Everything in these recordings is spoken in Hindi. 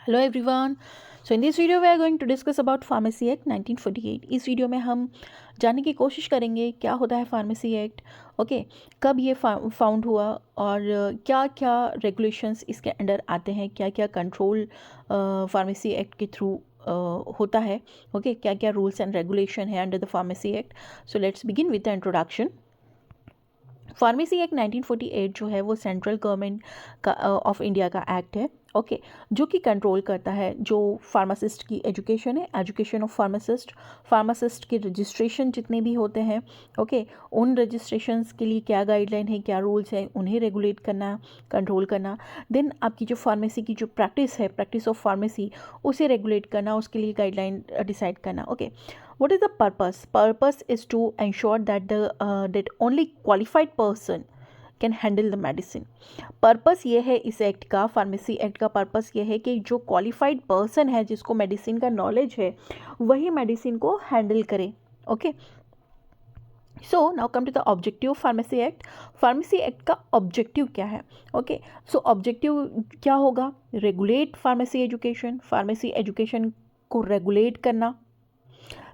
Hello everyone. So in this video we are going to discuss about pharmacy act 1948। इस वीडियो में हम जानने की कोशिश करेंगे क्या होता है फार्मेसी एक्ट, ओके, कब ये फाउंड हुआ और क्या क्या रेगुलेशंस इसके अंडर आते हैं, क्या क्या कंट्रोल फार्मेसी एक्ट के थ्रू होता है, ओके, क्या क्या रूल्स एंड रेगुलेशन है under the pharmacy act. So let's begin with the introduction. Pharmacy act 1948 जो है वो सेंट्रल गवर्नमेंट का ऑफ इंडिया का एक्ट है, ओके, जो कि कंट्रोल करता है जो फार्मासिस्ट की एजुकेशन है, एजुकेशन ऑफ फार्मासिस्ट के रजिस्ट्रेशन जितने भी होते हैं, ओके, उन रजिस्ट्रेशंस के लिए क्या गाइडलाइन है, क्या रूल्स है, उन्हें रेगुलेट करना, कंट्रोल करना। देन आपकी जो फार्मेसी की जो प्रैक्टिस है, प्रैक्टिस ऑफ फार्मेसी, उसे रेगुलेट करना, उसके लिए गाइडलाइन डिसाइड करना, okay. What is the purpose? Purpose is to ensure that that only qualified person can handle the medicine. Purpose ये है इस एक्ट का, फार्मेसी एक्ट का पर्पस ये है कि जो क्वालिफाइड पर्सन है, जिसको मेडिसिन का नॉलेज है, वही मेडिसिन को हैंडल करे, okay. So now come to the objective of pharmacy act. Pharmacy act का ऑब्जेक्टिव क्या है, ओके। सो ऑब्जेक्टिव क्या होगा? Regulate pharmacy education, pharmacy education को रेगुलेट करना,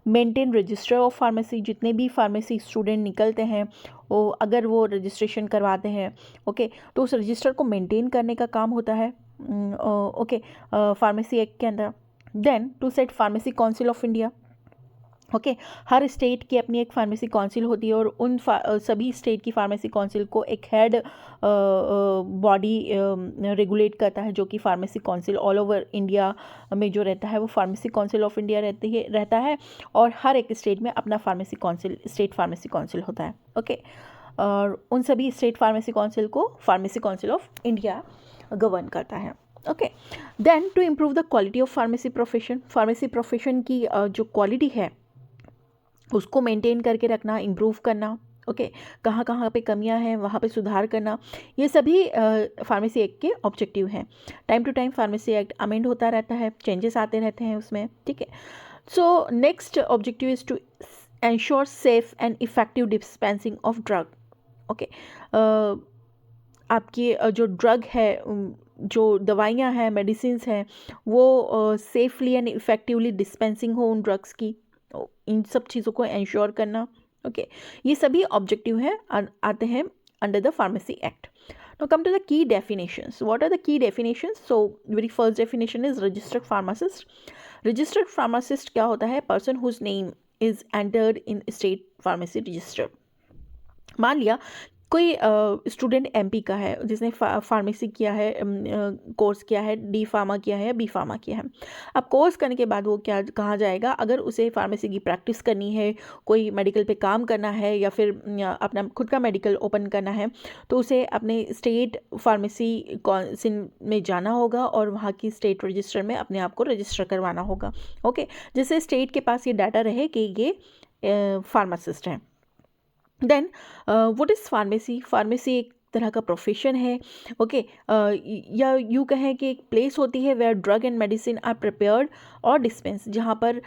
मेंटेन रजिस्टर ऑफ फार्मेसी, जितने भी फार्मेसी स्टूडेंट निकलते हैं वो अगर वो रजिस्ट्रेशन करवाते हैं, ओके, तो उस रजिस्टर को मेंटेन करने का काम होता है, ओके, फार्मेसी एक्ट के अंदर। Then to set pharmacy council of India, okay, हर स्टेट की अपनी एक फार्मेसी काउंसिल होती है और उन सभी स्टेट की फार्मेसी काउंसिल को एक हेड बॉडी रेगुलेट करता है, जो कि pharmacy council all over India में जो रहता है वो फार्मेसी काउंसिल ऑफ इंडिया रहता है और हर एक स्टेट में अपना pharmacy council, state pharmacy council होता है, ओके। और उन सभी स्टेट फार्मेसी काउंसिल को pharmacy council of India govern करता है, okay. Then to improve the quality of pharmacy profession की जो क्वालिटी है उसको मेंटेन करके रखना, इम्प्रूव करना, ओके, कहाँ कहाँ पे कमियां हैं वहाँ पे सुधार करना, ये सभी फार्मेसी एक्ट के ऑब्जेक्टिव हैं। Time to time pharmacy act amend होता रहता है, चेंजेस आते रहते हैं उसमें, ठीक है। So next objective is to ensure safe and effective dispensing of drug, okay. आपकी जो ड्रग है, जो दवाइयाँ हैं, मेडिसिन्स हैं, वो सेफली एंड इफ़ेक्टिवली डिस्पेंसिंग हो उन ड्रग्स की, इन सब चीज़ों को इंश्योर करना, ओके, ये सभी ऑब्जेक्टिव हैं आते हैं under the pharmacy act. Now come to the key definitions. What are the key definitions? So very first definition is registered pharmacist. Registered pharmacist क्या होता है? Person whose name is entered in state pharmacy register. मान लिया कोई स्टूडेंट एमपी का है जिसने फार्मेसी किया है, कोर्स किया है, डी फार्मा किया है या बी फार्मा किया है। अब कोर्स करने के बाद वो क्या कहा जाएगा, अगर उसे फार्मेसी की प्रैक्टिस करनी है, कोई मेडिकल पे काम करना है या फिर अपना खुद का मेडिकल ओपन करना है, तो उसे अपने स्टेट फार्मेसी काउंसिल में जाना होगा और वहाँ की स्टेट रजिस्टर में अपने आप को रजिस्टर करवाना होगा, ओके, जिससे स्टेट के पास ये डाटा रहे कि ये फार्मासिस्ट हैं। Then what is pharmacy? Pharmacy एक तरह का प्रोफेशन है, ओके, या यूँ कहें कि एक प्लेस होती है where drug and medicine are prepared और डिस्पेंस, जहाँ पर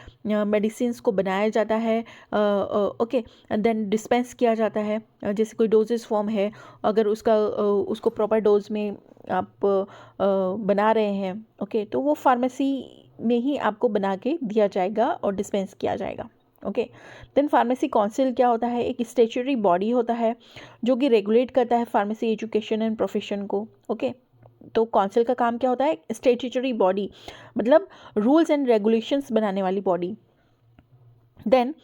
मेडिसिन्स को बनाया जाता है, ओके, देन डिस्पेंस किया जाता है। जैसे कोई डोजेस फॉर्म है, अगर उसको प्रॉपर डोज में आप बना रहे हैं, ओके, तो वो फार्मेसी में ही आपको बना के दिया जाएगा और डिस्पेंस किया जाएगा, ओके। देन फार्मेसी काउंसिल क्या होता है? एक स्टेचुटरी बॉडी होता है जो कि रेगुलेट करता है फार्मेसी एजुकेशन एंड प्रोफेशन को, ओके। तो काउंसिल का काम क्या होता है? स्टेचुटरी बॉडी मतलब रूल्स एंड रेगुलेशंस बनाने वाली body. Then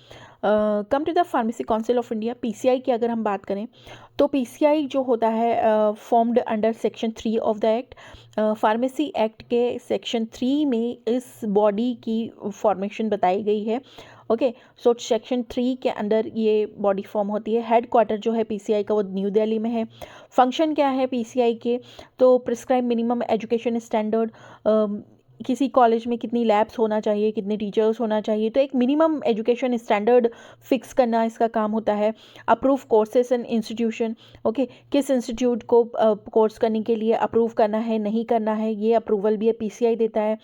come to the pharmacy council of India, PCI की अगर हम बात करें तो पीसीआई जो होता है formed under section 3 of the act. Pharmacy act के सेक्शन 3 में इस बॉडी की फॉर्मेशन बताई गई है, ओके। सो सेक्शन 3 के अंदर ये बॉडी फॉर्म होती है। हेड क्वार्टर जो है पीसीआई का वो न्यू दिल्ली में है। फंक्शन क्या है पीसीआई के? तो प्रिस्क्राइब मिनिमम एजुकेशन स्टैंडर्ड, किसी कॉलेज में कितनी लैब्स होना चाहिए, कितने टीचर्स होना चाहिए, तो एक मिनिमम एजुकेशन स्टैंडर्ड फिक्स करना इसका काम होता है। Approve courses and institution, okay, किस इंस्टीट्यूट को कोर्स करने के लिए अप्रूव करना है, नहीं करना है, ये अप्रूवल भी पीसीआई देता है।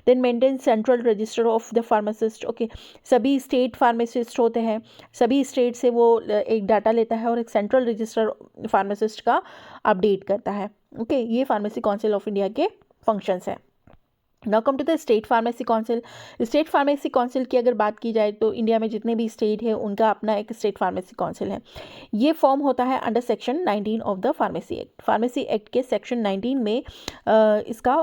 Then maintain central register of the pharmacist, okay, सभी स्टेट फार्मासिस्ट होते हैं, सभी स्टेट से वो एक डाटा लेता है और एक सेंट्रल रजिस्टर फार्मासिस्ट का अपडेट करता है, ओके। ये फार्मेसी काउंसिल ऑफ इंडिया के फंक्शंस हैं। Now come to the state pharmacy council. State pharmacy council की अगर बात की जाए तो इंडिया में जितने भी स्टेट है उनका अपना एक स्टेट फार्मेसी काउंसिल है। ये फॉर्म होता है under section 19 of the pharmacy act. Pharmacy act के सेक्शन 19 में इसका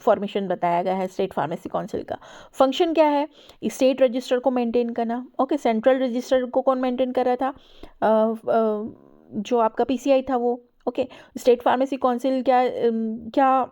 फॉर्मेशन बताया गया है स्टेट फार्मेसी काउंसिल का। फंक्शन क्या है? स्टेट रजिस्टर को मेंटेन करना। ओके, सेंट्रल रजिस्टर को कौन मेंटेन कर रहा था? जो आपका पीसीआई था वो। ओके, स्टेट फार्मेसी काउंसिल क्या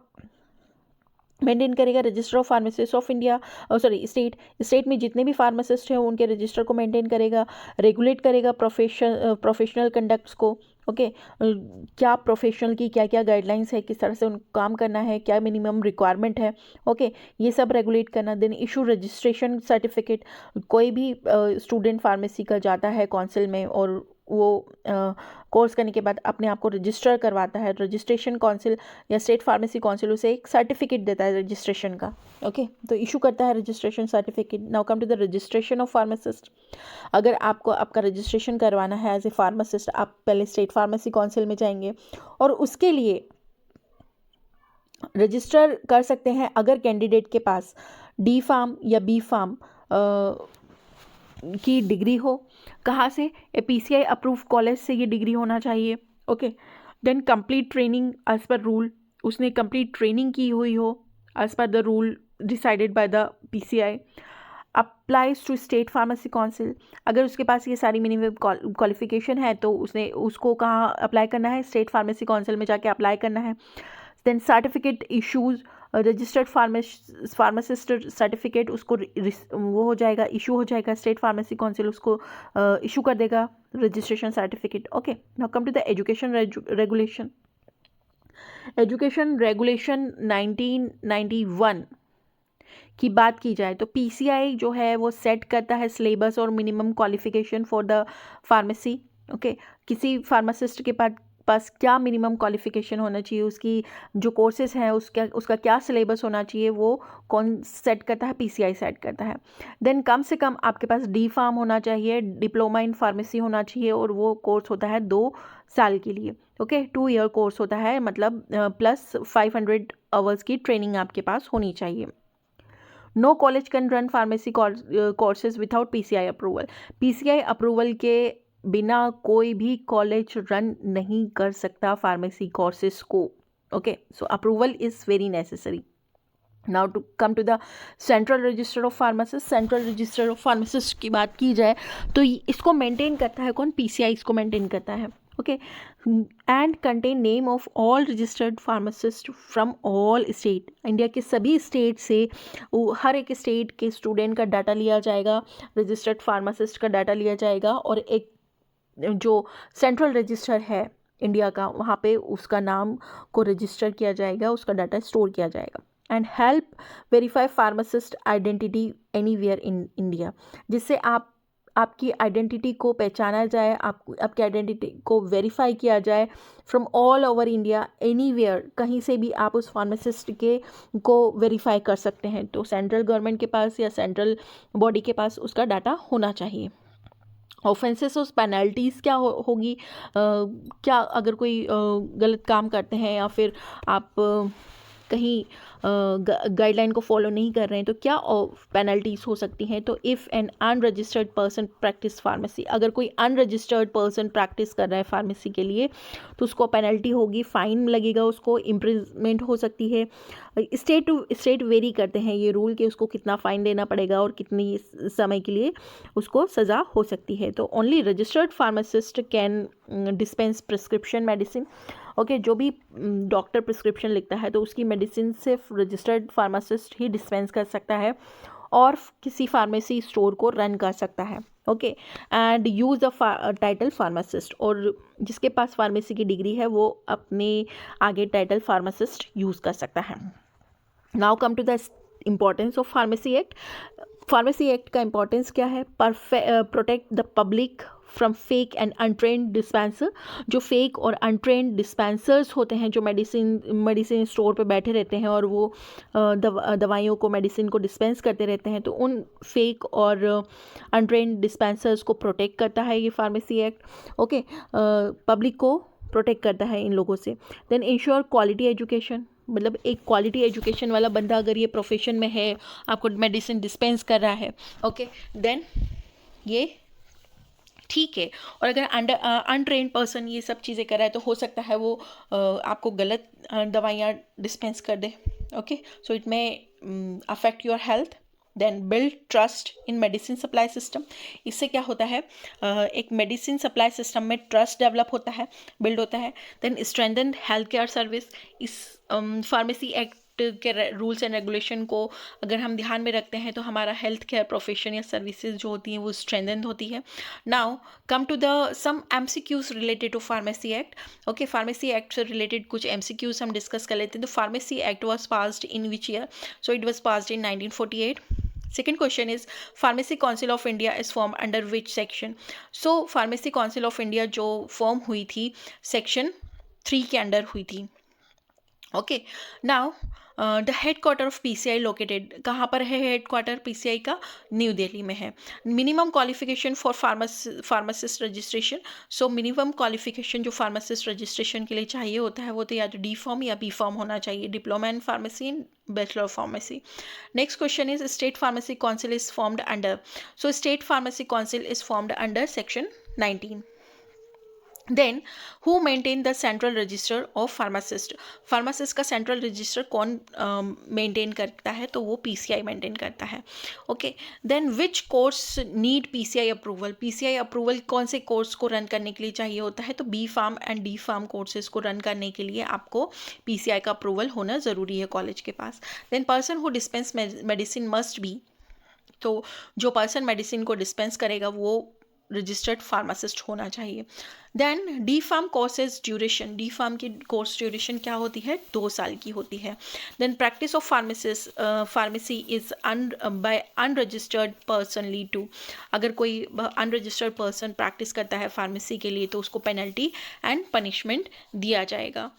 मेंटेन करेगा? Register of pharmacist of India, state में जितने भी फार्मासिस्ट हैं उनके रजिस्टर को मेंटेन करेगा, रेगुलेट करेगा प्रोफेशनल कंडक्ट्स को। ओके, क्या प्रोफेशनल की क्या क्या गाइडलाइंस है, किस तरह से उनको काम करना है, क्या मिनिमम रिक्वायरमेंट है। ओके, ये सब रेगुलेट करना। Then issue registration certificate. कोई भी स्टूडेंट फार्मेसी का जाता है काउंसिल में और वो कोर्स करने के बाद अपने आप को रजिस्टर करवाता है, रजिस्ट्रेशन काउंसिल या स्टेट फार्मेसी काउंसिल उसे एक सर्टिफिकेट देता है रजिस्ट्रेशन का। ओके, तो इशू करता है registration certificate. Now come to the registration of pharmacist. अगर आपको आपका रजिस्ट्रेशन करवाना है एज ए फार्मासिस्ट, आप पहले स्टेट फार्मेसी काउंसिल में जाएंगे और उसके लिए रजिस्टर कर सकते हैं अगर कैंडिडेट के पास डी फार्म या बी फार्म की डिग्री हो। कहाँ से? ए पीसीआई अप्रूव कॉलेज से ये डिग्री होना चाहिए। Okay, then complete training as per rule, उसने कंप्लीट ट्रेनिंग की हुई हो as per the rule decided by the PCI. Applies to state pharmacy council. अगर उसके पास ये सारी मिनिमम क्वालिफिकेशन है तो उसको कहाँ अप्लाई करना है? स्टेट फार्मेसी काउंसिल में जाके अप्लाई करना है। Then certificate issues, registered pharmacist certificate उसको वो हो जाएगा, इशू हो जाएगा, स्टेट फार्मेसी काउंसिल उसको इशू कर देगा registration certificate. Okay, now come to the education regulation. Education regulation 1991 की बात की जाए तो पीसीआई जो है वो सेट करता है सिलेबस और minimum qualification for the pharmacy. Okay, किसी फार्मासिस्ट के पास क्या मिनिमम क्वालिफिकेशन होना चाहिए, उसकी जो कोर्सेज हैं उसका क्या सिलेबस होना चाहिए, वो कौन सेट करता है? पीसीआई सेट करता है। देन कम से कम आपके पास डी फार्म होना चाहिए, डिप्लोमा इन फार्मेसी होना चाहिए और वो कोर्स होता है 2 साल के लिए। ओके, 2 ईयर कोर्स होता है, मतलब प्लस 500 आवर्स की ट्रेनिंग आपके पास होनी चाहिए। No college can run pharmacy courses without PCI approval. PCI approval के बिना कोई भी कॉलेज रन नहीं कर सकता फार्मेसी कोर्सेज को। Okay, so approval is very necessary. Now to come to the central register of pharmacist. Central register of pharmacist की बात की जाए तो इसको मेंटेन करता है कौन? पीसीआई इसको मेंटेन करता है। Okay, and contain name of all registered pharmacist from all state. India के सभी स्टेट से हर एक स्टेट के स्टूडेंट का डाटा लिया जाएगा, रजिस्टर्ड फार्मासिस्ट का डाटा लिया जाएगा और एक जो सेंट्रल रजिस्टर है इंडिया का वहाँ पे उसका नाम को रजिस्टर किया जाएगा, उसका डाटा स्टोर किया जाएगा। And help verify pharmacist identity anywhere in India, जिससे आपकी आइडेंटिटी को पहचाना जाए, आपकी आइडेंटिटी को वेरीफाई किया जाए from all over India, anywhere, कहीं से भी आप उस फार्मासिस्ट को वेरीफाई कर सकते हैं। तो सेंट्रल गवर्नमेंट के पास या सेंट्रल बॉडी के पास उसका डाटा होना चाहिए। ऑफेंसेस और पेनल्टीज़ क्या होगी? क्या अगर कोई गलत काम करते हैं या फिर आप कहीं गाइडलाइन को फॉलो नहीं कर रहे हैं तो क्या पेनल्टीज़ हो सकती हैं? तो if N unregistered person practice pharmacy, अगर कोई अनरजिस्टर्ड पर्सन प्रैक्टिस कर रहा है फार्मेसी के लिए तो उसको पेनल्टी होगी, फ़ाइन लगेगा, उसको इम्प्रिजमेंट हो सकती है। स्टेट टू स्टेट वेरी करते हैं ये रूल कि उसको कितना फ़ाइन देना पड़ेगा और कितनी समय के लिए उसको सज़ा हो सकती है। तो only registered pharmacist can dispense prescription medicine. Okay, जो भी डॉक्टर प्रिस्क्रिप्शन लिखता है तो उसकी मेडिसिन सिर्फ रजिस्टर्ड फार्मासिस्ट ही डिस्पेंस कर सकता है और किसी फार्मेसी स्टोर को रन कर सकता है। Okay, and use the title pharmacist, और जिसके पास फार्मेसी की डिग्री है वो अपने आगे टाइटल फार्मासिस्ट यूज़ कर सकता है। Now come to the importance of pharmacy act. Pharmacy act का इम्पोर्टेंस क्या है? Protect the public from fake and untrained dispenser. जो फेक और अनट्रेंड डिस्पेंसर्स होते हैं, जो मेडिसिन स्टोर पे बैठे रहते हैं और वो दवाइयों को, मेडिसिन को डिस्पेंस करते रहते हैं, तो उन फेक और अनट्रेंड डिस्पेंसर्स को प्रोटेक्ट करता है ये फार्मेसी एक्ट। ओके, पब्लिक को प्रोटेक्ट करता है इन लोगों से। Then ensure quality education. मतलब एक क्वालिटी एजुकेशन वाला बंदा अगर ये प्रोफेशन में है, आपको मेडिसिन डिस्पेंस कर रहा है, ओके, देन ये ठीक है। और अगर अनट्रेन्ड पर्सन ये सब चीज़ें कर रहा है तो हो सकता है वो आपको गलत दवाइयाँ डिस्पेंस कर दे, okay. So it may affect your health. Then build trust in medicine supply system. इससे क्या होता है, एक मेडिसिन सप्लाई सिस्टम में ट्रस्ट डेवलप होता है, बिल्ड होता है। Then strengthen health care service. इस फार्मेसी एक्ट के रूल्स एंड रेगुलेशन को अगर हम ध्यान में रखते हैं तो हमारा हेल्थ केयर प्रोफेशन या सर्विसेज जो होती हैं वो स्ट्रेंथन होती है। Now come to the some MCQs related to pharmacy act. Okay, pharmacy act से रिलेटेड कुछ MCQs हम डिस्कस कर लेते हैं। तो pharmacy act was passed in which year? So it was passed in 1948. Second question is Pharmacy Council of India is formed under which section? So Pharmacy Council of India जो फॉर्म हुई थी सेक्शन 3 के अंडर हुई थी। Okay, now the head quarter of PCI located, कहाँ पर है हेड क्वार्टर PCI का? न्यू दिल्ली में है। Minimum qualification for pharmacist registration. So minimum qualification जो फार्मासिस्ट रजिस्ट्रेशन के लिए चाहिए होता है वो तो या तो D Pharm या B Pharm होना चाहिए, diploma in pharmacy and bachelor of pharmacy. Next question is state pharmacy council is formed under. So state pharmacy council is formed under section 19. Then who maintain the central register of pharmacist. Pharmacist का सेंट्रल रजिस्टर कौन मेंटेन करता है? तो वो PCI मेंटेन करता है। Okay, then which course need PCI approval. PCI approval कौन से कोर्स को रन करने के लिए चाहिए होता है? तो B Pharm and D Pharm courses को रन करने के लिए आपको PCI का अप्रूवल होना ज़रूरी है कॉलेज के पास। Then person who dispense medicine must be. तो जो पर्सन मेडिसिन को डिस्पेंस करेगा वो रजिस्टर्ड फार्मासिस्ट होना चाहिए। देन D Pharm courses duration. D Pharm की कोर्स ड्यूरेशन क्या होती है? 2 साल की होती है। Then practice of pharmacy is by unregistered person lead to. अगर कोई अनरजिस्टर्ड पर्सन प्रैक्टिस करता है फार्मेसी के लिए तो उसको पेनल्टी एंड पनिशमेंट दिया जाएगा।